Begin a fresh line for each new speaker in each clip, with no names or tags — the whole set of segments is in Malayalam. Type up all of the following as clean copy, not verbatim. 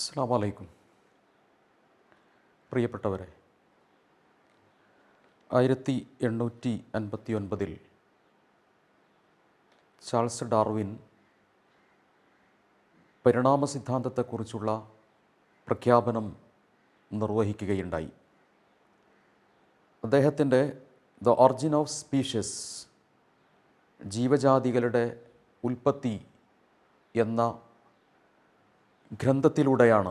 അസ്സലാമു അലൈക്കും. പ്രിയപ്പെട്ടവരെ, 1859 ചാൾസ് ഡാർവിൻ പരിണാമ സിദ്ധാന്തത്തെക്കുറിച്ചുള്ള പ്രഖ്യാപനം നിർവഹിക്കുകയുണ്ടായി. അദ്ദേഹത്തിൻ്റെ ദ ഒറിജിൻ ഓഫ് സ്പീഷ്യസ്, ജീവജാതികളുടെ ഉൽപ്പത്തി എന്ന ഗ്രന്ഥത്തിലൂടെയാണ്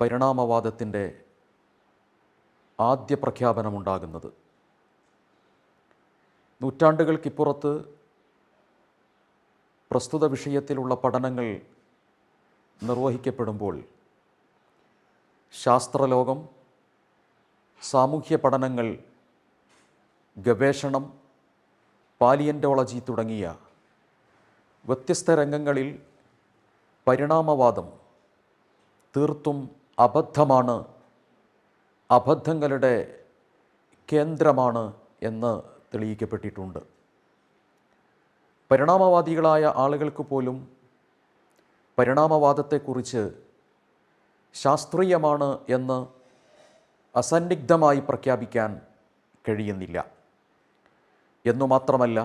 പരിണാമവാദത്തിൻ്റെ ആദ്യ പ്രഖ്യാപനമുണ്ടാകുന്നത്. നൂറ്റാണ്ടുകൾക്കിപ്പുറത്ത് പ്രസ്തുത വിഷയത്തിലുള്ള പഠനങ്ങൾ നിർവഹിക്കപ്പെടുമ്പോൾ ശാസ്ത്രലോകം, സാമൂഹ്യ പഠനങ്ങൾ, ഗവേഷണം, പാലിയൻ്റോളജി തുടങ്ങിയ വ്യത്യസ്ത രംഗങ്ങളിൽ പരിണാമവാദം തീർത്തും അബദ്ധമാണ്, അബദ്ധങ്ങളുടെ കേന്ദ്രമാണ് എന്ന് തെളിയിക്കപ്പെട്ടിട്ടുണ്ട്. പരിണാമവാദികളായ ആളുകൾക്ക് പോലും പരിണാമവാദത്തെക്കുറിച്ച് ശാസ്ത്രീയമാണ് എന്ന് അസന്നിഗ്ധമായി പ്രഖ്യാപിക്കാൻ കഴിയുന്നില്ല. എന്നു മാത്രമല്ല,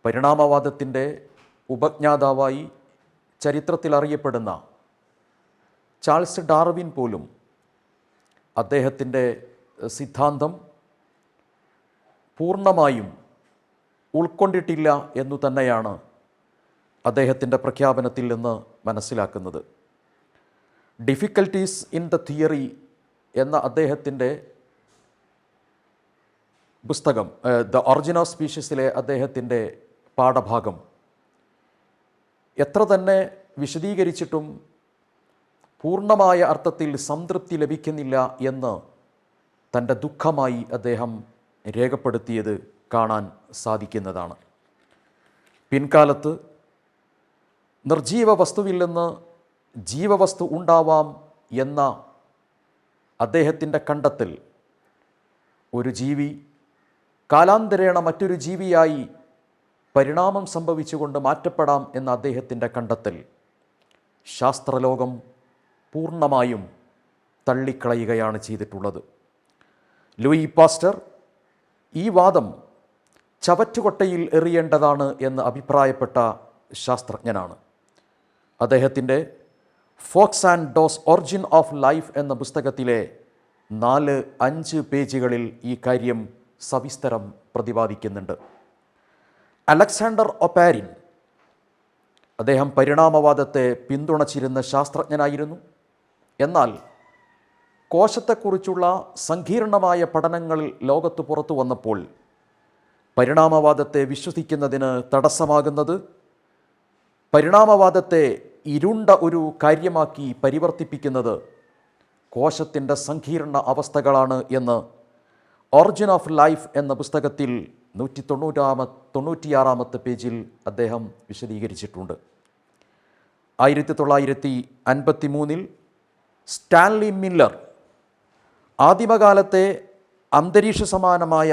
പരിണാമവാദത്തിൻ്റെ ഉപജ്ഞാതാവായി ചരിത്രത്തിൽ അറിയപ്പെടുന്ന ചാൾസ് ഡാർവിൻ പോലും അദ്ദേഹത്തിൻ്റെ സിദ്ധാന്തം പൂർണ്ണമായും ഉൾക്കൊണ്ടിട്ടില്ല എന്നു തന്നെയാണ് അദ്ദേഹത്തിൻ്റെ പ്രഖ്യാപനത്തിൽ നിന്ന് മനസ്സിലാക്കുന്നത്. ഡിഫിക്കൽട്ടീസ് ഇൻ ദ തിയറി എന്ന അദ്ദേഹത്തിൻ്റെ പുസ്തകം, ദ ഒറിജിൻ ഓഫ് സ്പീഷ്യസിലെ അദ്ദേഹത്തിൻ്റെ പാഠഭാഗം എത്ര തന്നെ വിശദീകരിച്ചിട്ടും പൂർണ്ണമായ അർത്ഥത്തിൽ സംതൃപ്തി ലഭിക്കുന്നില്ല എന്ന് തൻ്റെ ദുഃഖമായി അദ്ദേഹം രേഖപ്പെടുത്തിയത് കാണാൻ സാധിക്കുന്നതാണ്. പിൻകാലത്ത് നിർജീവ വസ്തുവിൽ നിന്ന് ജീവവസ്തു ഉണ്ടാവാം എന്ന അദ്ദേഹത്തിൻ്റെ കണ്ടെത്തൽ, ഒരു ജീവി കാലാന്തരേണ മറ്റൊരു ജീവിയായി പരിണാമം സംഭവിച്ചുകൊണ്ട് മാറ്റപ്പെടാം എന്ന അദ്ദേഹത്തിൻ്റെ കണ്ടെത്തൽ ശാസ്ത്രലോകം പൂർണ്ണമായും തള്ളിക്കളയുകയാണ് ചെയ്തിട്ടുള്ളത്. ലൂയി പാസ്റ്റർ ഈ വാദം ചവറ്റുകൊട്ടയിൽ എറിയേണ്ടതാണ് എന്ന് അഭിപ്രായപ്പെട്ട ശാസ്ത്രജ്ഞനാണ്. അദ്ദേഹത്തിൻ്റെ ഫോക്സ് ആൻഡ് ഡോസ് ഒറിജിൻ ഓഫ് ലൈഫ് എന്ന പുസ്തകത്തിലെ 4-5 പേജുകളിൽ ഈ കാര്യം സവിസ്തരം പ്രതിപാദിക്കുന്നുണ്ട്. അലക്സാണ്ടർ ഒപാരിൻ, അദ്ദേഹം പരിണാമവാദത്തെ പിന്തുണച്ചിരുന്ന ശാസ്ത്രജ്ഞനായിരുന്നു. എന്നാൽ കോശത്തെക്കുറിച്ചുള്ള സങ്കീർണമായ പഠനങ്ങൾ ലോകത്ത് പുറത്തു വന്നപ്പോൾ പരിണാമവാദത്തെ വിശ്വസിക്കുന്നതിന് തടസ്സമാകുന്നത് പരിണാമവാദത്തെ ഇരുണ്ട ഒരു കാര്യമാക്കി പരിവർത്തിപ്പിക്കുന്നത് കോശത്തിൻ്റെ സങ്കീർണ അവസ്ഥകളാണ് എന്ന് ഒറിജിൻ ഓഫ് ലൈഫ് എന്ന പുസ്തകത്തിൽ 196 പേജിൽ അദ്ദേഹം വിശദീകരിച്ചിട്ടുണ്ട്. 1953 സ്റ്റാൻലി മില്ലർ ആദിമകാലത്തെ അന്തരീക്ഷ സമാനമായ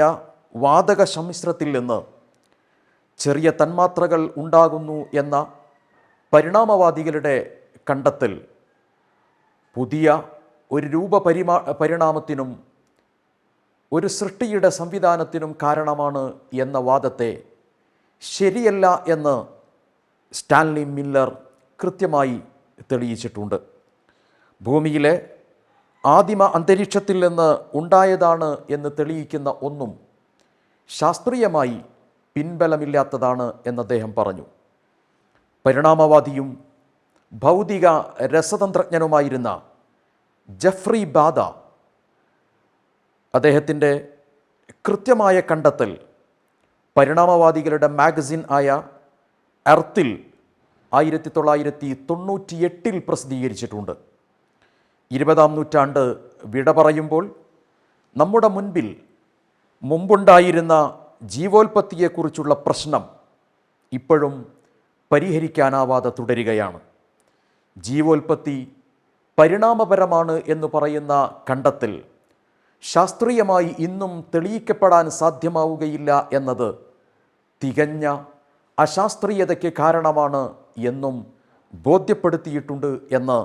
വാതക സമ്മിശ്രത്തിൽ നിന്ന് ചെറിയ തന്മാത്രകൾ ഉണ്ടാകുന്നു എന്ന പരിണാമവാദികളുടെ കണ്ടെത്തൽ പുതിയ ഒരു പരിണാമത്തിനും ഒരു സൃഷ്ടിയുടെ സംവിധാനത്തിനും കാരണമാണ് എന്ന വാദത്തെ ശരിയല്ല എന്ന് സ്റ്റാൻലി മില്ലർ കൃത്യമായി തെളിയിച്ചിട്ടുണ്ട്. ഭൂമിയിലെ ആദിമ അന്തരീക്ഷത്തിൽ നിന്ന് ഉണ്ടായതാണ് എന്ന് തെളിയിക്കുന്ന ഒന്നും ശാസ്ത്രീയമായി പിൻബലമില്ലാത്തതാണ് എന്ന് അദ്ദേഹം പറഞ്ഞു. പരിണാമവാദിയും ഭൗതിക രസതന്ത്രജ്ഞനുമായിരുന്ന ജെഫ്രി ബാദ അദ്ദേഹത്തിൻ്റെ കൃത്യമായ കണ്ടെത്തൽ പരിണാമവാദികളുടെ മാഗസിൻ ആയ എർത്തിൽ 1998 പ്രസിദ്ധീകരിച്ചിട്ടുണ്ട്. 20-ാം നൂറ്റാണ്ട് വിട പറയുമ്പോൾ നമ്മുടെ മുമ്പുണ്ടായിരുന്ന ജീവോൽപത്തിയെക്കുറിച്ചുള്ള പ്രശ്നം ഇപ്പോഴും പരിഹരിക്കാനാവാതെ തുടരുകയാണ്. ജീവോൽപത്തി പരിണാമപരമാണ് എന്ന് പറയുന്ന കണ്ടെത്തൽ ശാസ്ത്രീയമായി ഇന്നും തെളിയിക്കപ്പെടാൻ സാധ്യമാവുകയില്ല എന്നത് തികഞ്ഞ അശാസ്ത്രീയതയ്ക്ക് കാരണമാണ് എന്നും ബോധ്യപ്പെടുത്തിയിട്ടുണ്ട് എന്ന്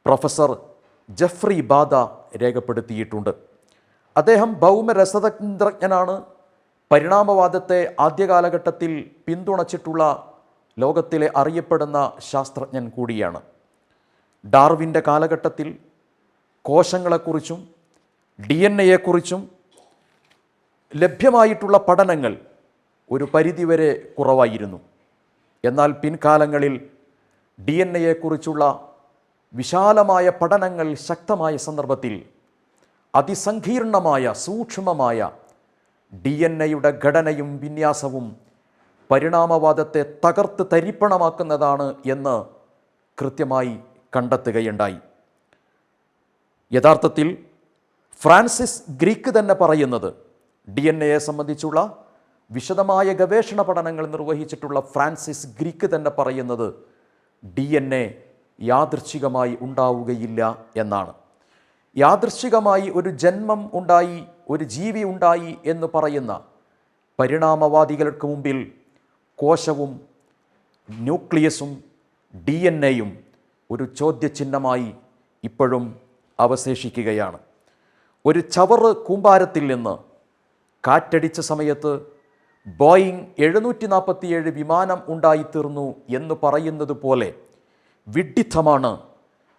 പ്രൊഫസർ ജെഫ്രി ബാദ രേഖപ്പെടുത്തിയിട്ടുണ്ട്. അദ്ദേഹം ഭൗമരസതന്ത്രജ്ഞനാണ്. പരിണാമവാദത്തെ ആദ്യകാലഘട്ടത്തിൽ പിന്തുണച്ചിട്ടുള്ള ലോകത്തിലെ അറിയപ്പെടുന്ന ശാസ്ത്രജ്ഞൻ കൂടിയാണ്. ഡാർവിൻ്റെ കാലഘട്ടത്തിൽ കോശങ്ങളെക്കുറിച്ചും DNA-യെക്കുറിച്ചും ലഭ്യമായിട്ടുള്ള പഠനങ്ങൾ ഒരു പരിധിവരെ കുറവായിരുന്നു. എന്നാൽ പിൻകാലങ്ങളിൽ DNA-യെക്കുറിച്ചുള്ള വിശാലമായ പഠനങ്ങൾ ശക്തമായ സന്ദർഭത്തിൽ അതിസങ്കീർണമായ സൂക്ഷ്മമായ DNA-യുടെ ഘടനയും വിന്യാസവും പരിണാമവാദത്തെ തകർത്ത് തരിപ്പണമാക്കുന്നതാണ് എന്ന് കൃത്യമായി കണ്ടെത്തുകയുണ്ടായി. യഥാർത്ഥത്തിൽ ഫ്രാൻസിസ് ഗ്രീക്ക് തന്നെ പറയുന്നത്, DNA-യെ സംബന്ധിച്ചുള്ള വിശദമായ ഗവേഷണ പഠനങ്ങൾ നിർവഹിച്ചിട്ടുള്ള ഫ്രാൻസിസ് ഗ്രീക്ക് തന്നെ പറയുന്നത് DNA യാദൃച്ഛികമായി ഉണ്ടാവുകയില്ല എന്നാണ്. യാദൃച്ഛികമായി ഒരു ജന്മം ഉണ്ടായി, ഒരു ജീവി ഉണ്ടായി എന്ന് പറയുന്ന പരിണാമവാദികൾക്ക് മുമ്പിൽ കോശവും ന്യൂക്ലിയസും DNA-യും ഒരു ചോദ്യചിഹ്നമായി ഇപ്പോഴും അവശേഷിക്കുകയാണ്. ഒരു ചവറ് കൂമ്പാരത്തിൽ നിന്ന് കാറ്റടിച്ച സമയത്ത് ബോയിങ് 747 വിമാനം ഉണ്ടായിത്തീർന്നു എന്ന് പറയുന്നത് പോലെ വിഡ്ഢിത്തമാണ്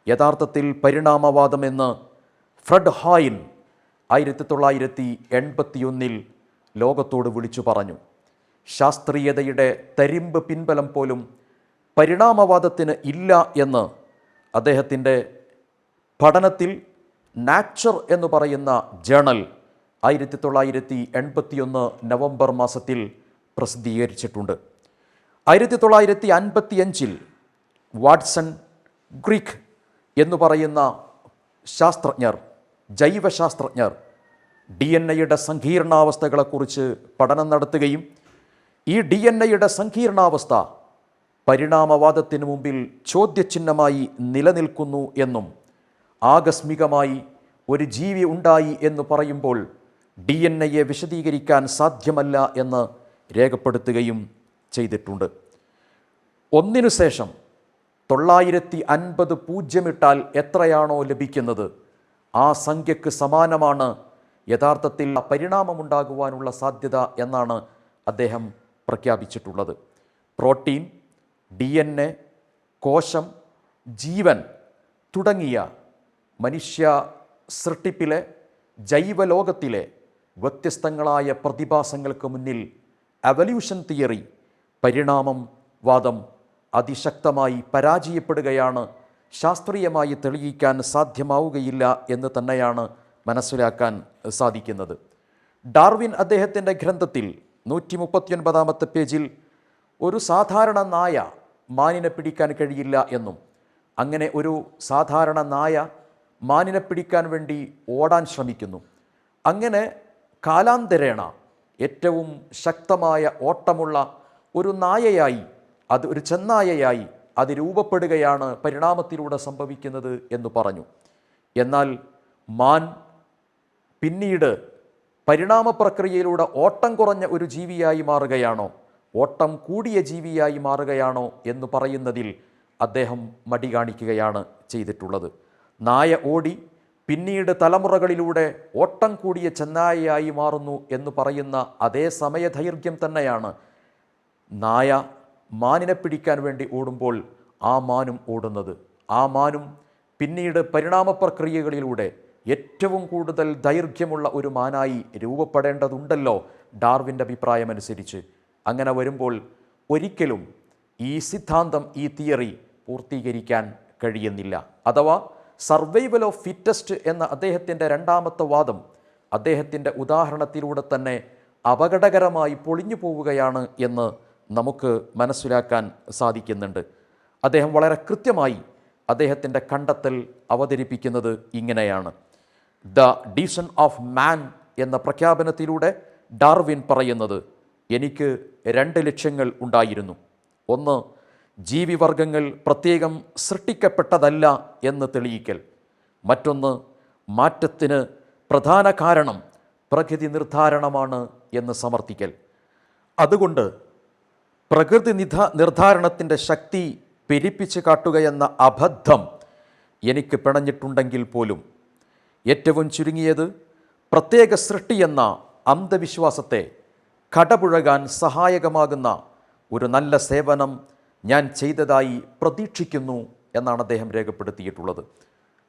യഥാർത്ഥത്തിൽ പരിണാമവാദമെന്ന് ഫ്രെഡ് ഹോയിൽ 1981 ലോകത്തോട് വിളിച്ചു പറഞ്ഞു. ശാസ്ത്രീയതയുടെ തരിമ്പ് പിൻബലം പോലും പരിണാമവാദത്തിന് ഇല്ല എന്ന് അദ്ദേഹത്തിൻ്റെ പഠനത്തിൽ നാച്ചർ എന്ന് പറയുന്ന ജേണൽ 1981 നവംബർ മാസത്തിൽ പ്രസിദ്ധീകരിച്ചിട്ടുണ്ട്. 1955 വാട്സൺ, ഗ്രീക്ക് എന്ന് പറയുന്ന ശാസ്ത്രജ്ഞർ, ജൈവശാസ്ത്രജ്ഞർ DNA-യുടെ സങ്കീർണാവസ്ഥകളെക്കുറിച്ച് പഠനം നടത്തുകയും ഈ DNA-യുടെ സങ്കീർണാവസ്ഥ പരിണാമവാദത്തിന് മുമ്പിൽ ചോദ്യചിഹ്നമായി നിലനിൽക്കുന്നു എന്നും ആകസ്മികമായി ഒരു ജീവി ഉണ്ടായി എന്ന് പറയുമ്പോൾ DNA-യെ വിശദീകരിക്കാൻ സാധ്യമല്ല എന്ന് രേഖപ്പെടുത്തുകയും ചെയ്തിട്ടുണ്ട്. ഒന്നിനു ശേഷം 950 പൂജ്യമിട്ടാൽ എത്രയാണോ ലഭിക്കുന്നത് ആ സംഖ്യക്ക് സമാനമാണ് യഥാർത്ഥത്തിൽ പരിണാമമുണ്ടാകുവാനുള്ള സാധ്യത എന്നാണ് അദ്ദേഹം പ്രഖ്യാപിച്ചിട്ടുള്ളത്. പ്രോട്ടീൻ, DNA, കോശം, ജീവൻ തുടങ്ങിയ മനുഷ്യ സൃഷ്ടിപ്പിലെ ജൈവലോകത്തിലെ വ്യത്യസ്തങ്ങളായ പ്രതിഭാസങ്ങൾക്ക് മുന്നിൽ എവല്യൂഷൻ തിയറി, പരിണാമം വാദം അതിശക്തമായി പരാജയപ്പെടുകയാണ്. ശാസ്ത്രീയമായി തെളിയിക്കാൻ സാധ്യമാവുകയില്ല എന്ന് തന്നെയാണ് മനസ്സിലാക്കാൻ സാധിക്കുന്നത്. ഡാർവിൻ അദ്ദേഹത്തിൻ്റെ ഗ്രന്ഥത്തിൽ 139 പേജിൽ ഒരു സാധാരണ നായ മാനിനെ പിടിക്കാൻ കഴിയില്ല എന്നും അങ്ങനെ ഒരു സാധാരണ നായ മാനിനെ പിടിക്കാൻ വേണ്ടി ഓടാൻ ശ്രമിക്കുന്നു. അങ്ങനെ കാലാന്തരേണ ഏറ്റവും ശക്തമായ ഓട്ടമുള്ള ഒരു നായയായി, അത് ഒരു ചെന്നായയായി അത് രൂപപ്പെടുകയാണ് പരിണാമത്തിലൂടെ സംഭവിക്കുന്നത് എന്ന് പറഞ്ഞു. എന്നാൽ മാൻ പിന്നീട് പരിണാമ പ്രക്രിയയിലൂടെ ഓട്ടം കുറഞ്ഞ ഒരു ജീവിയായി മാറുകയാണോ, ഓട്ടം കൂടിയ ജീവിയായി മാറുകയാണോ എന്ന് പറയുന്നതിൽ അദ്ദേഹം മടി കാണിക്കുകയാണ് ചെയ്തിട്ടുള്ളത്. നായ ഓടി പിന്നീട് തലമുറകളിലൂടെ ഓട്ടം കൂടിയ ചെന്നായയായി മാറുന്നു എന്ന് പറയുന്ന അതേ സമയദൈർഘ്യം തന്നെയാണ് നായ മാനിനെ പിടിക്കാൻ വേണ്ടി ഓടുമ്പോൾ ആ മാനും ഓടുന്നത്. ആ മാനും പിന്നീട് പരിണാമ പ്രക്രിയകളിലൂടെ ഏറ്റവും കൂടുതൽ ദൈർഘ്യമുള്ള ഒരു മാനായി രൂപപ്പെടേണ്ടതുണ്ടല്ലോ ഡാർവിൻ്റെ അഭിപ്രായമനുസരിച്ച്. അങ്ങനെ വരുമ്പോൾ ഒരിക്കലും ഈ സിദ്ധാന്തം, ഈ തിയറി പൂർത്തീകരിക്കാൻ കഴിയുന്നില്ല. അഥവാ സർവൈവൽ ഓഫ് ഫിറ്റസ്റ്റ് എന്ന അദ്ദേഹത്തിൻ്റെ രണ്ടാമത്തെ വാദം അദ്ദേഹത്തിൻ്റെ ഉദാഹരണത്തിലൂടെ തന്നെ അപകടകരമായി പൊളിഞ്ഞു പോവുകയാണ് എന്ന് നമുക്ക് മനസ്സിലാക്കാൻ സാധിക്കുന്നുണ്ട്. അദ്ദേഹം വളരെ കൃത്യമായി അദ്ദേഹത്തിൻ്റെ കണ്ടെത്തൽ അവതരിപ്പിക്കുന്നത് ഇങ്ങനെയാണ്. ദ ഡിസിഷൻ ഓഫ് മാൻ എന്ന പ്രഖ്യാപനത്തിലൂടെ ഡാർവിൻ പറയുന്നത്, എനിക്ക് 2 ലക്ഷ്യങ്ങൾ ഉണ്ടായിരുന്നു. ഒന്ന്, ജീവിവർഗങ്ങൾ പ്രത്യേകം സൃഷ്ടിക്കപ്പെട്ടതല്ല എന്ന് തെളിയിക്കൽ. മറ്റൊന്ന്, മാറ്റത്തിന് പ്രധാന കാരണം പ്രകൃതി നിർദ്ധാരണമാണ് എന്ന് സമർത്ഥിക്കൽ. അതുകൊണ്ട് പ്രകൃതി നിർദ്ധാരണത്തിൻ്റെ ശക്തി പെരിപ്പിച്ച് കാട്ടുകയെന്ന അബദ്ധം എനിക്ക് പിണഞ്ഞിട്ടുണ്ടെങ്കിൽ പോലും ഏറ്റവും ചുരുങ്ങിയത് പ്രത്യേക സൃഷ്ടിയെന്ന അന്ധവിശ്വാസത്തെ കടപുഴകാൻ സഹായകമാകുന്ന ഒരു നല്ല സേവനം ഞാൻ ചെയ്തതായി പ്രതീക്ഷിക്കുന്നു എന്നാണ് അദ്ദേഹം രേഖപ്പെടുത്തിയിട്ടുള്ളത്.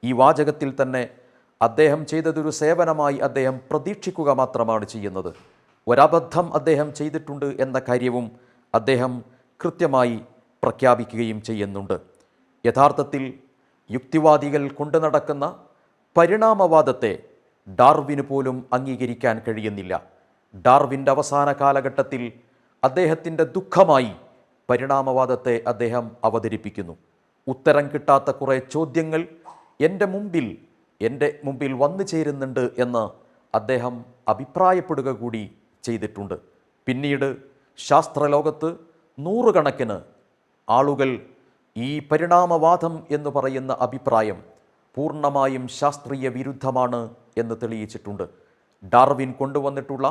ഈ വാചകത്തിൽ തന്നെ അദ്ദേഹം ചെയ്തതൊരു സേവനമായി അദ്ദേഹം പ്രതീക്ഷിക്കുക മാത്രമാണ് ചെയ്യുന്നത്. ഒരബദ്ധം അദ്ദേഹം ചെയ്തിട്ടുണ്ട് എന്ന കാര്യവും അദ്ദേഹം കൃത്യമായി പ്രഖ്യാപിക്കുകയും ചെയ്യുന്നുണ്ട്. യഥാർത്ഥത്തിൽ യുക്തിവാദികൾ കൊണ്ടു നടക്കുന്ന പരിണാമവാദത്തെ ഡാർവിന് പോലും അംഗീകരിക്കാൻ കഴിയുന്നില്ല. ഡാർവിൻ്റെ അവസാന കാലഘട്ടത്തിൽ അദ്ദേഹത്തിൻ്റെ ദുഃഖമായി പരിണാമവാദത്തെ അദ്ദേഹം അവതരിപ്പിക്കുന്നു. ഉത്തരം കിട്ടാത്ത കുറേ ചോദ്യങ്ങൾ എൻ്റെ മുമ്പിൽ വന്നു ചേരുന്നുണ്ട് എന്ന് അദ്ദേഹം അഭിപ്രായപ്പെടുക കൂടി ചെയ്തിട്ടുണ്ട്. പിന്നീട് ശാസ്ത്രലോകത്ത് നൂറുകണക്കിന് ആളുകൾ ഈ പരിണാമവാദം എന്ന് പറയുന്ന അഭിപ്രായം പൂർണ്ണമായും ശാസ്ത്രീയ വിരുദ്ധമാണ് എന്ന് തെളിയിച്ചിട്ടുണ്ട്. ഡാർവിൻ കൊണ്ടുവന്നിട്ടുള്ള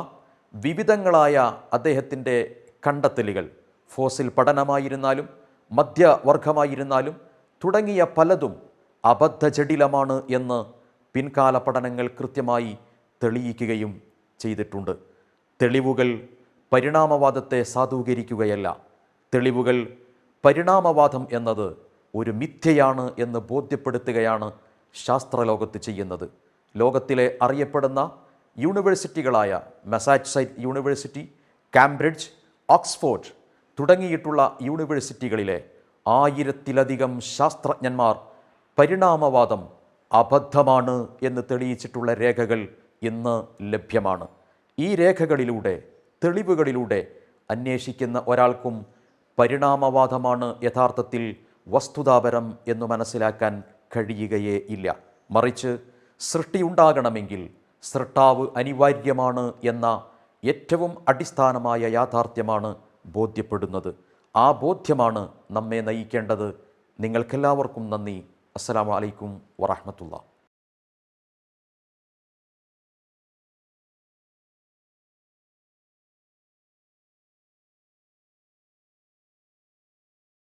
വിവിധങ്ങളായ അദ്ദേഹത്തിൻ്റെ കണ്ടെത്തലുകൾ, ഫോസിൽ പഠനമായിരുന്നാലും മധ്യവർഗമായിരുന്നാലും തുടങ്ങിയ പലതും അബദ്ധജടിലമാണ് എന്ന് പിൻകാല പഠനങ്ങൾ കൃത്യമായി തെളിയിക്കുകയും ചെയ്തിട്ടുണ്ട്. തെളിവുകൾ പരിണാമവാദത്തെ സാധൂകരിക്കുകയല്ല, തെളിവുകൾ പരിണാമവാദം എന്നത് ഒരു മിഥ്യയാണ് എന്ന് ബോധ്യപ്പെടുത്തുകയാണ് ശാസ്ത്രലോകത്ത് ചെയ്യുന്നത്. ലോകത്തിലെ അറിയപ്പെടുന്ന യൂണിവേഴ്സിറ്റികളായ മസാച്യുസെറ്റ്സ് യൂണിവേഴ്സിറ്റി, കാംബ്രിഡ്ജ്, ഓക്സ്ഫോർഡ് തുടങ്ങിയിട്ടുള്ള യൂണിവേഴ്സിറ്റികളിലെ 1000-ലധികം ശാസ്ത്രജ്ഞന്മാർ പരിണാമവാദം അബദ്ധമാണ് എന്ന് തെളിയിച്ചിട്ടുള്ള രേഖകൾ ഇന്ന് ലഭ്യമാണ്. ഈ രേഖകളിലൂടെ, തെളിവുകളിലൂടെ അന്വേഷിക്കുന്ന ഒരാൾക്കും പരിണാമവാദമാണ് യഥാർത്ഥത്തിൽ വസ്തുതാപരം എന്ന് മനസ്സിലാക്കാൻ കഴിയുകയേ ഇല്ല. മറിച്ച് സൃഷ്ടിയുണ്ടാകണമെങ്കിൽ സൃഷ്ടാവ് അനിവാര്യമാണ് എന്ന ഏറ്റവും അടിസ്ഥാനമായ യാഥാർത്ഥ്യമാണ് ബോധ്യപ്പെടുന്നത്. ആ ബോധ്യമാണ് നമ്മെ നയിക്കേണ്ടത്. നിങ്ങൾക്കെല്ലാവർക്കും നന്ദി. അസ്സലാമു അലൈക്കും വറഹ്മത്തുള്ളാഹി.